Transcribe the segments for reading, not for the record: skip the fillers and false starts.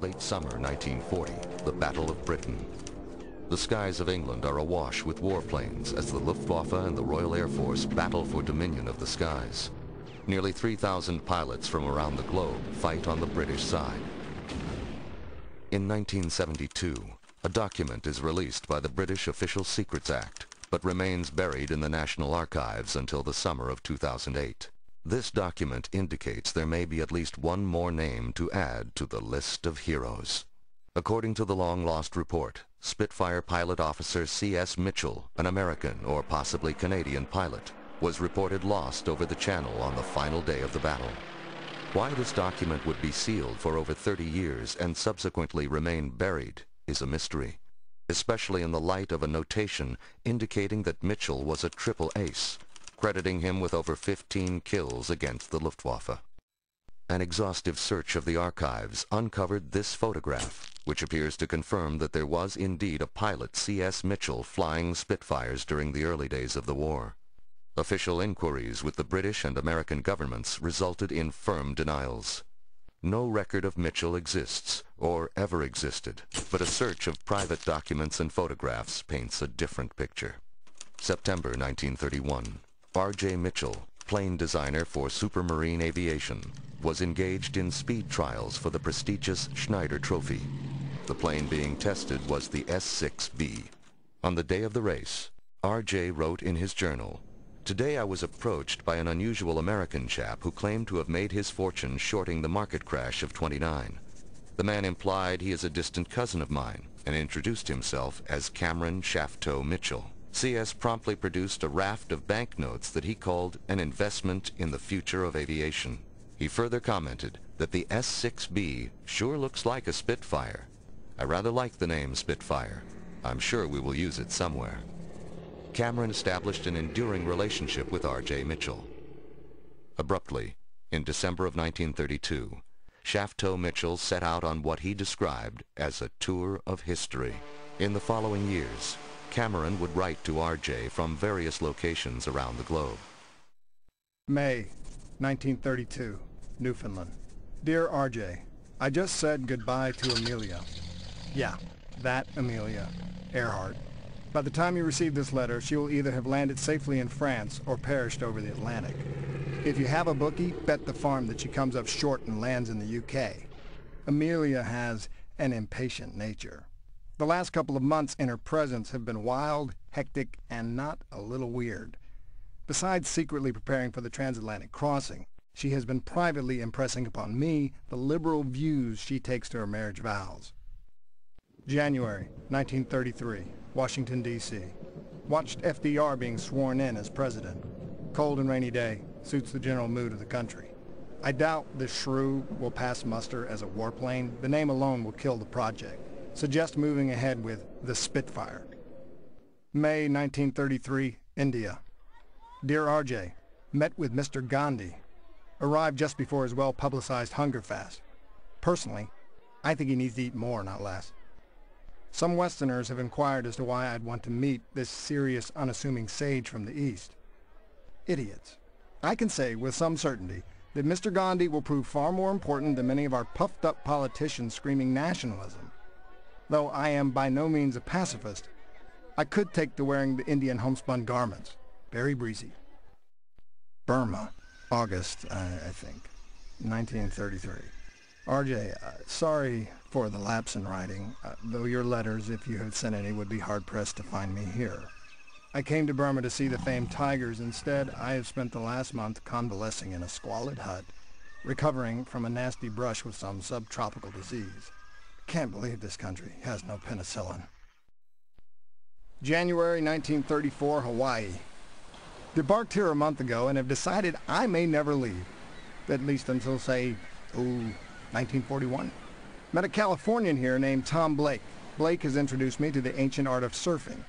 Late summer 1940, the Battle of Britain. The skies of England are awash with warplanes as the Luftwaffe and the Royal Air Force battle for dominion of the skies. Nearly 3,000 pilots from around the globe fight on the British side. In 1972, a document is released by the British Official Secrets Act, but remains buried in the National Archives until the summer of 2008. This document indicates there may be at least one more name to add to the list of heroes. According to the long-lost report, Spitfire pilot officer C.S. Mitchell, an American or possibly Canadian pilot, was reported lost over the channel on the final day of the battle. Why this document would be sealed for over 30 years and subsequently remain buried is a mystery, especially in the light of a notation indicating that Mitchell was a triple ace, crediting him with over 15 kills against the Luftwaffe. An exhaustive search of the archives uncovered this photograph, which appears to confirm that there was indeed a pilot, C.S. Mitchell, flying Spitfires during the early days of the war. Official inquiries with the British and American governments resulted in firm denials. No record of Mitchell exists, or ever existed, but a search of private documents and photographs paints a different picture. September 1931. R.J. Mitchell, plane designer for Supermarine Aviation, was engaged in speed trials for the prestigious Schneider Trophy. The plane being tested was the S-6B. On the day of the race, R.J. wrote in his journal, "Today I was approached by an unusual American chap who claimed to have made his fortune shorting the market crash of '29. The man implied he is a distant cousin of mine and introduced himself as Cameron Shafto Mitchell. C.S. promptly produced a raft of banknotes that he called an investment in the future of aviation. He further commented that the S-6B sure looks like a Spitfire. I rather like the name Spitfire. I'm sure we will use it somewhere." Cameron established an enduring relationship with R.J. Mitchell. Abruptly, in December of 1932, Shafto Mitchell set out on what he described as a tour of history. In the following years, Cameron would write to R.J. from various locations around the globe. May 1932, Newfoundland. Dear R.J., I just said goodbye to Amelia. Yeah, that Amelia Earhart. By the time you receive this letter, she will either have landed safely in France or perished over the Atlantic. If you have a bookie, bet the farm that she comes up short and lands in the UK. Amelia has an impatient nature. The last couple of months in her presence have been wild, hectic, and not a little weird. Besides secretly preparing for the transatlantic crossing, she has been privately impressing upon me the liberal views she takes to her marriage vows. January 1933, Washington, D.C. Watched FDR being sworn in as president. Cold and rainy day, suits the general mood of the country. I doubt this shrew will pass muster as a warplane. The name alone will kill the project. Suggest moving ahead with the Spitfire. May 1933, India. Dear R.J., met with Mr. Gandhi. Arrived just before his well-publicized hunger fast. Personally, I think he needs to eat more, not less. Some Westerners have inquired as to why I'd want to meet this serious, unassuming sage from the East. Idiots. I can say with some certainty that Mr. Gandhi will prove far more important than many of our puffed-up politicians screaming nationalism. Though I am by no means a pacifist, I could take to wearing the Indian homespun garments. Very breezy. Burma, August, I think, 1933. R.J., sorry for the lapse in writing, though your letters, if you had sent any, would be hard-pressed to find me here. I came to Burma to see the famed tigers. Instead, I have spent the last month convalescing in a squalid hut, recovering from a nasty brush with some subtropical disease. Can't believe this country has no penicillin. January 1934, Hawaii. Debarked here a month ago and have decided I may never leave. At least until, say, 1941. Met a Californian here named Tom Blake. Blake has introduced me to the ancient art of surfing.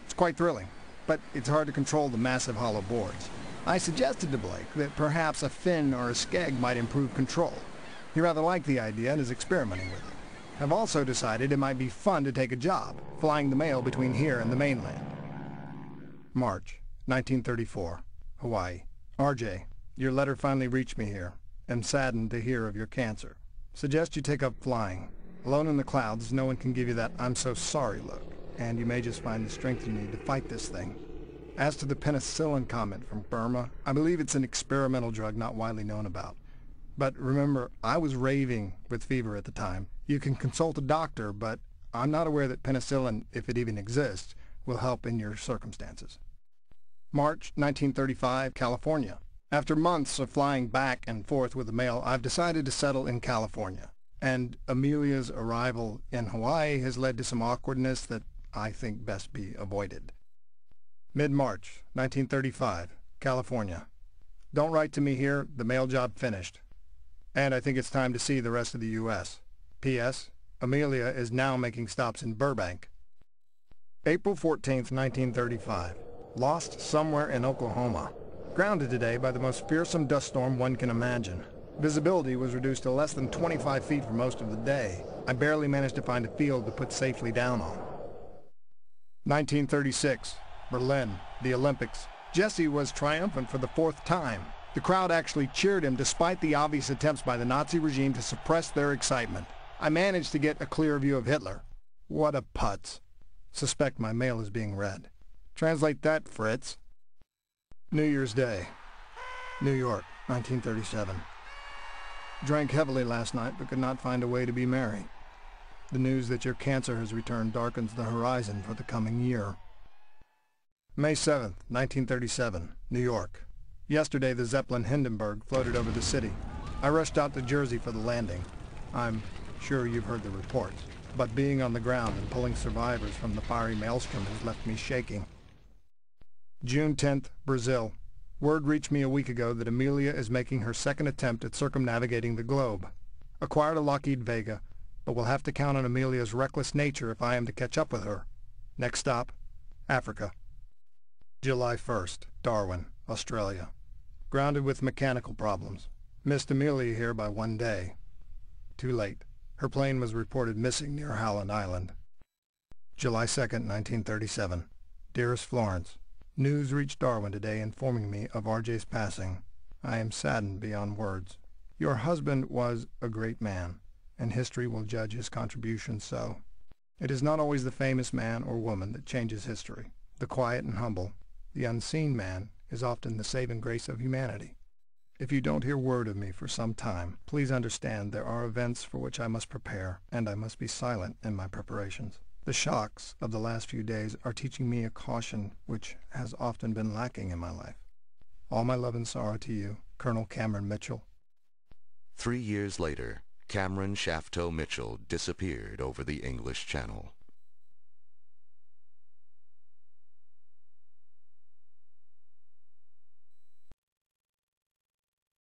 It's quite thrilling, but it's hard to control the massive hollow boards. I suggested to Blake that perhaps a fin or a skeg might improve control. He rather liked the idea and is experimenting with it. I've also decided it might be fun to take a job, flying the mail between here and the mainland. March 1934, Hawaii. R.J., your letter finally reached me here. Am saddened to hear of your cancer. Suggest you take up flying. Alone in the clouds, no one can give you that "I'm so sorry" look, and you may just find the strength you need to fight this thing. As to the penicillin comment from Burma, I believe it's an experimental drug not widely known about. But remember, I was raving with fever at the time. You can consult a doctor, but I'm not aware that penicillin, if it even exists, will help in your circumstances. March 1935, California. After months of flying back and forth with the mail, I've decided to settle in California. And Amelia's arrival in Hawaii has led to some awkwardness that I think best be avoided. Mid-March 1935, California. Don't write to me here, the mail job finished. And I think it's time to see the rest of the U.S. P.S. Amelia is now making stops in Burbank. April 14th, 1935. Lost somewhere in Oklahoma. Grounded today by the most fearsome dust storm one can imagine. Visibility was reduced to less than 25 feet for most of the day. I barely managed to find a field to put safely down on. 1936. Berlin, the Olympics. Jesse was triumphant for the 4th time. The crowd actually cheered him despite the obvious attempts by the Nazi regime to suppress their excitement. I managed to get a clear view of Hitler. What a putz. Suspect my mail is being read. Translate that, Fritz. New Year's Day. New York, 1937. Drank heavily last night but could not find a way to be merry. The news that your cancer has returned darkens the horizon for the coming year. May 7th, 1937, New York. Yesterday the Zeppelin Hindenburg floated over the city. I rushed out to Jersey for the landing. I'm sure you've heard the reports, but being on the ground and pulling survivors from the fiery maelstrom has left me shaking. June 10th, Brazil. Word reached me a week ago that Amelia is making her second attempt at circumnavigating the globe. Acquired a Lockheed Vega, but will have to count on Amelia's reckless nature if I am to catch up with her. Next stop, Africa. July 1st, Darwin, Australia. Grounded with mechanical problems. Missed Amelia here by 1 day. Too late. Her plane was reported missing near Howland Island. July 2nd, 1937. Dearest Florence, news reached Darwin today informing me of RJ's passing. I am saddened beyond words. Your husband was a great man, and history will judge his contributions so. It is not always the famous man or woman that changes history. The quiet and humble, the unseen man, is often the saving grace of humanity. If you don't hear word of me for some time, please understand there are events for which I must prepare, and I must be silent in my preparations. The shocks of the last few days are teaching me a caution which has often been lacking in my life. All my love and sorrow to you, Colonel Cameron Mitchell. 3 years later, Cameron Shafto Mitchell disappeared over the English Channel.